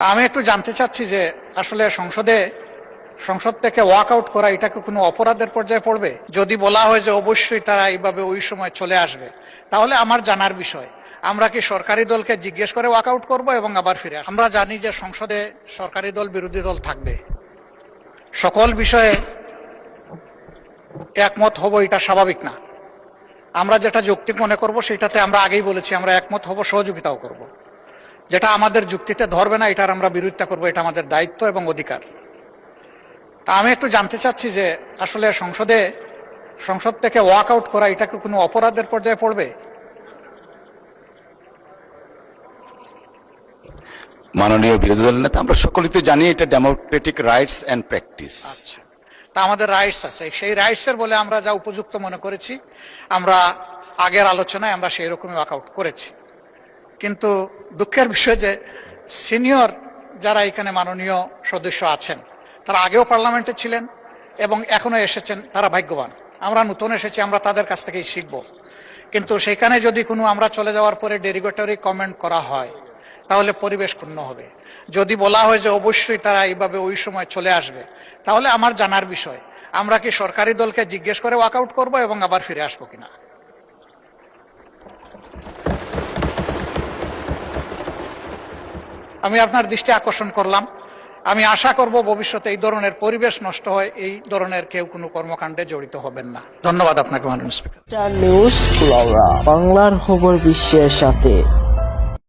আমি একটু জানতে চাচ্ছি যে আসলে সংসদ থেকে ওয়াক আউট করা এটা কি কোনো অপরাধের পর্যায়ে পড়বে? যদি বলা হয় যে অবশ্যই তারা এইভাবে ওই সময় চলে আসবে, তাহলে আমার জানার বিষয়, আমরা কি সরকারি দলকে জিজ্ঞেস করে ওয়াক আউট করবো এবং আবার ফিরে আসবো? আমরা জানি যে সংসদে সরকারি দল বিরোধী দল থাকবে, সকল বিষয়ে একমত হব এটা স্বাভাবিক না। আমরা যেটা যৌক্তিক মনে করব সেটাতে আমরা আগেই বলেছি আমরা একমত হব, সহযোগিতাও করব। যেটা আমাদের যুক্তিতে ধরবে না এটার আমরা বিরোধিতা করবো, এটা আমাদের দায়িত্ব এবং অধিকার। তা আমি একটু জানতে চাচ্ছি যে আসলে সংসদ থেকে ওয়াক আউট করা এটা কি কোনো অপরাধের পর্যায়ে পড়বে? মাননীয় বিরোধী দল নেতা, আমরা সকলেই তো জানি এটা ডেমোক্রেটিক রাইটস এন্ড প্র্যাকটিস। আচ্ছা, তা আমাদের রাইটস আছে, সেই রাইটসের বলে আমরা যা উপযুক্ত মনে করেছি, আমরা আগের আলোচনায় আমরা সেই রকমই ওয়াক আউট করেছি। কিন্তু দুঃখের বিষয় যে সিনিয়র যারা এখানে মাননীয় সদস্য আছেন, তারা আগেও পার্লামেন্টে ছিলেন এবং এখনো এসেছেন, তারা ভাগ্যবান। আমরা নতুন এসেছি, আমরা তাদের কাছ থেকেই শিখব। কিন্তু সেখানে যদি কোনো আমরা চলে যাওয়ার পরে ডেরিগেটরি কমেন্ট করা হয়, তাহলে পরিবেশ ক্ষুণ্ণ হবে। যদি বলা হয় যে অবশ্যই তারা এইভাবে ওই সময় চলে আসবে, তাহলে আমার জানার বিষয়, আমরা কি সরকারি দলকে জিজ্ঞেস করে ওয়াক আউট করবো এবং আবার ফিরে আসবো কিনা? আমি আপনার দৃষ্টি আকর্ষণ করলাম। আমি আশা করব ভবিষ্যতে এই ধরনের পরিবেশ নষ্ট হয়, এই ধরনের কেউ কোনো কর্মকাণ্ডে জড়িত হবেন না। ধন্যবাদ আপনাকে মাননীয় স্পিকার। নিউজ বাংলার খবর বিশ্বের সাথে।